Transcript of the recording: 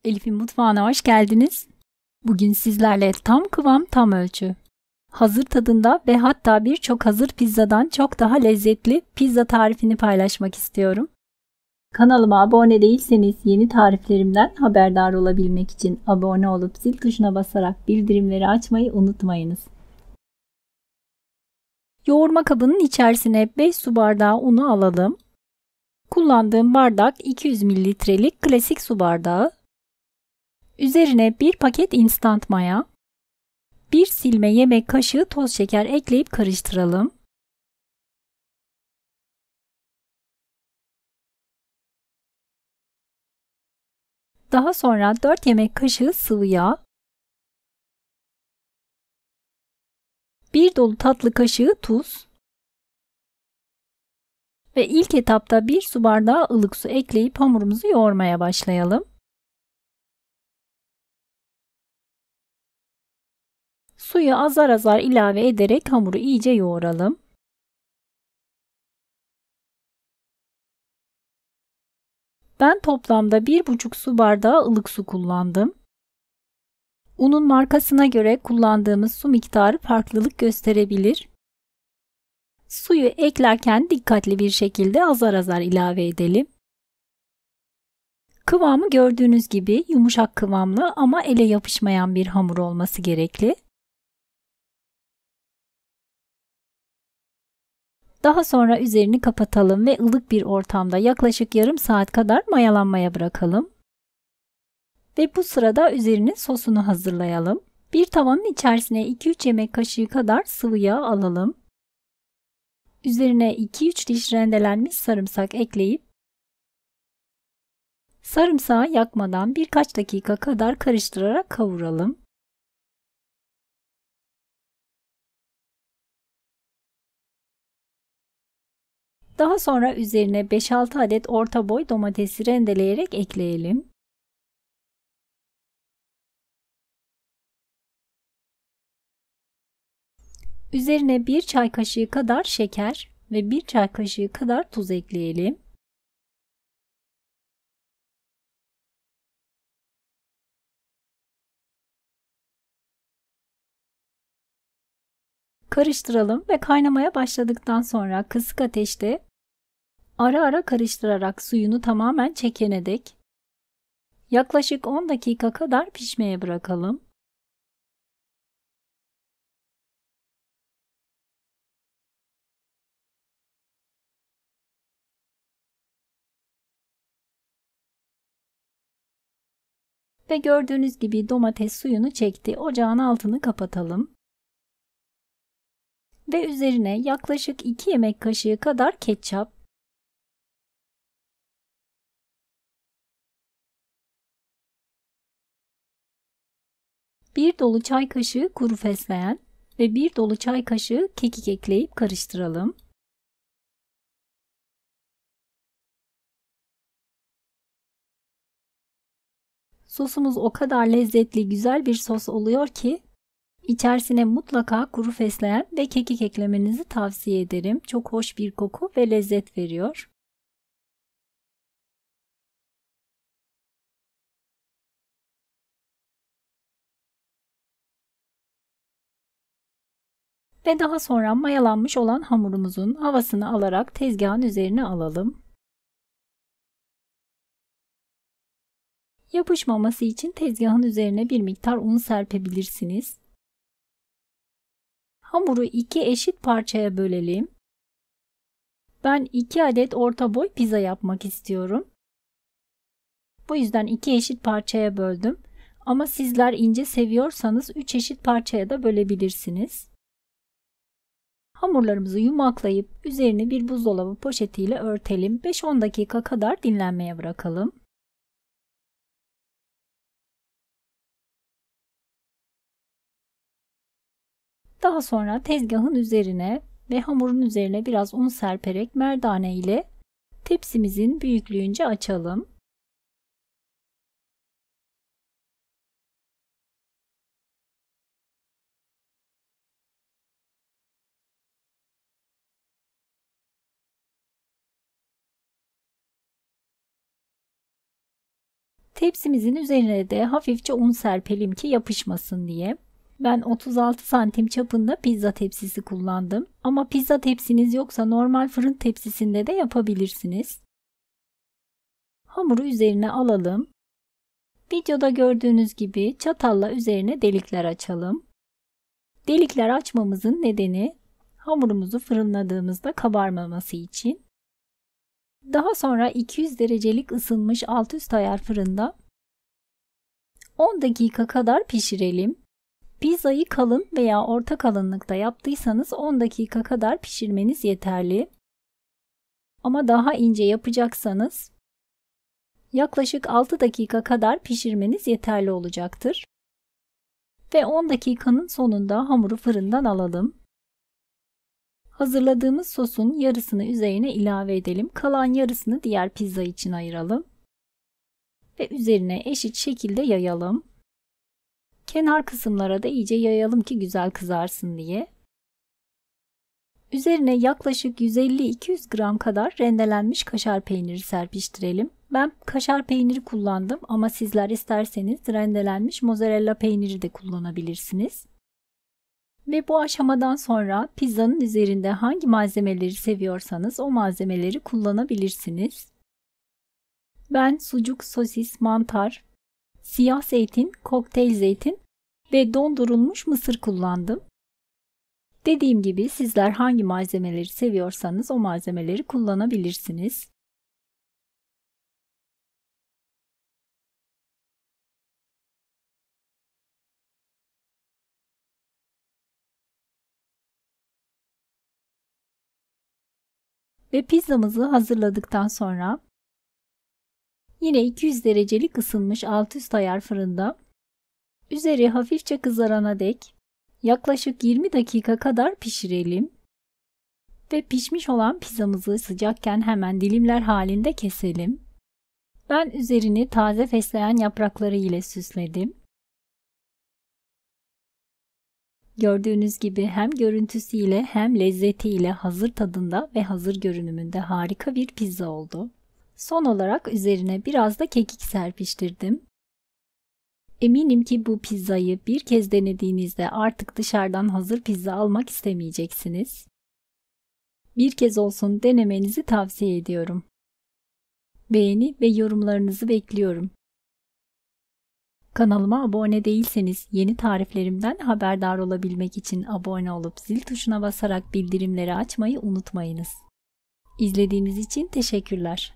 Elif'in mutfağına hoş geldiniz. Bugün sizlerle tam kıvam tam ölçü. Hazır tadında ve hatta birçok hazır pizzadan çok daha lezzetli pizza tarifini paylaşmak istiyorum. Kanalıma abone değilseniz yeni tariflerimden haberdar olabilmek için abone olup zil tuşuna basarak bildirimleri açmayı unutmayınız. Yoğurma kabının içerisine 5 su bardağı unu alalım. Kullandığım bardak 200 mililitrelik klasik su bardağı. Üzerine 1 paket instant maya, 1 silme yemek kaşığı toz şeker ekleyip karıştıralım. Daha sonra 4 yemek kaşığı sıvı yağ, 1 dolu tatlı kaşığı tuz ve ilk etapta 1 su bardağı ılık su ekleyip hamurumuzu yoğurmaya başlayalım. Suyu azar azar ilave ederek hamuru iyice yoğuralım. Ben toplamda 1,5 su bardağı ılık su kullandım. Unun markasına göre kullandığımız su miktarı farklılık gösterebilir. Suyu eklerken dikkatli bir şekilde azar azar ilave edelim. Kıvamı gördüğünüz gibi yumuşak kıvamlı ama ele yapışmayan bir hamur olması gerekli. Daha sonra üzerini kapatalım ve ılık bir ortamda yaklaşık yarım saat kadar mayalanmaya bırakalım. Ve bu sırada üzerine sosunu hazırlayalım. Bir tavanın içerisine 2-3 yemek kaşığı kadar sıvı yağ alalım. Üzerine 2-3 diş rendelenmiş sarımsak ekleyip sarımsağı yakmadan birkaç dakika kadar karıştırarak kavuralım. Daha sonra üzerine 5-6 adet orta boy domatesi rendeleyerek ekleyelim. Üzerine 1 çay kaşığı kadar şeker ve 1 çay kaşığı kadar tuz ekleyelim. Karıştıralım ve kaynamaya başladıktan sonra kısık ateşte ara ara karıştırarak suyunu tamamen çekene dek yaklaşık 10 dakika kadar pişmeye bırakalım. Ve gördüğünüz gibi domates suyunu çekti. Ocağın altını kapatalım. Ve üzerine yaklaşık 2 yemek kaşığı kadar ketçap, 1 dolu çay kaşığı kuru fesleğen ve 1 dolu çay kaşığı kekik ekleyip karıştıralım. Sosumuz o kadar lezzetli, güzel bir sos oluyor ki içerisine mutlaka kuru fesleğen ve kekik eklemenizi tavsiye ederim. Çok hoş bir koku ve lezzet veriyor. Ve daha sonra mayalanmış olan hamurumuzun havasını alarak tezgahın üzerine alalım. Yapışmaması için tezgahın üzerine bir miktar un serpebilirsiniz. Hamuru 2 eşit parçaya bölelim. Ben 2 adet orta boy pizza yapmak istiyorum. Bu yüzden 2 eşit parçaya böldüm. Ama sizler ince seviyorsanız 3 eşit parçaya da bölebilirsiniz. Hamurlarımızı yumaklayıp üzerini bir buzdolabı poşetiyle örtelim. 5-10 dakika kadar dinlenmeye bırakalım. Daha sonra tezgahın üzerine ve hamurun üzerine biraz un serperek merdane ile tepsimizin büyüklüğünce açalım. Tepsimizin üzerine de hafifçe un serpelim ki yapışmasın diye. Ben 36 santim çapında pizza tepsisi kullandım. Ama pizza tepsiniz yoksa normal fırın tepsisinde de yapabilirsiniz. Hamuru üzerine alalım. Videoda gördüğünüz gibi çatalla üzerine delikler açalım. Delikler açmamızın nedeni hamurumuzu fırınladığımızda kabarmaması için. Daha sonra 200 derecelik ısınmış alt üst ayar fırında 10 dakika kadar pişirelim. Pizzayı kalın veya orta kalınlıkta yaptıysanız 10 dakika kadar pişirmeniz yeterli. Ama daha ince yapacaksanız yaklaşık 6 dakika kadar pişirmeniz yeterli olacaktır. Ve 10 dakikanın sonunda hamuru fırından alalım. Hazırladığımız sosun yarısını üzerine ilave edelim. Kalan yarısını diğer pizza için ayıralım. Ve üzerine eşit şekilde yayalım. Kenar kısımlara da iyice yayalım ki güzel kızarsın diye. Üzerine yaklaşık 150-200 gram kadar rendelenmiş kaşar peyniri serpiştirelim. Ben kaşar peyniri kullandım ama sizler isterseniz rendelenmiş mozzarella peyniri de kullanabilirsiniz. Ve bu aşamadan sonra pizzanın üzerinde hangi malzemeleri seviyorsanız o malzemeleri kullanabilirsiniz. Ben sucuk, sosis, mantar, siyah zeytin, kokteyl zeytin ve dondurulmuş mısır kullandım. Dediğim gibi sizler hangi malzemeleri seviyorsanız o malzemeleri kullanabilirsiniz. Ve pizzamızı hazırladıktan sonra yine 200 derecelik ısınmış alt üst ayar fırında üzeri hafifçe kızarana dek yaklaşık 20 dakika kadar pişirelim. Ve pişmiş olan pizzamızı sıcakken hemen dilimler halinde keselim. Ben üzerini taze fesleğen yaprakları ile süsledim. Gördüğünüz gibi hem görüntüsüyle hem lezzetiyle hazır tadında ve hazır görünümünde harika bir pizza oldu. Son olarak üzerine biraz da kekik serpiştirdim. Eminim ki bu pizzayı bir kez denediğinizde artık dışarıdan hazır pizza almak istemeyeceksiniz. Bir kez olsun denemenizi tavsiye ediyorum. Beğeni ve yorumlarınızı bekliyorum. Kanalıma abone değilseniz yeni tariflerimden haberdar olabilmek için abone olup zil tuşuna basarak bildirimleri açmayı unutmayınız. İzlediğiniz için teşekkürler.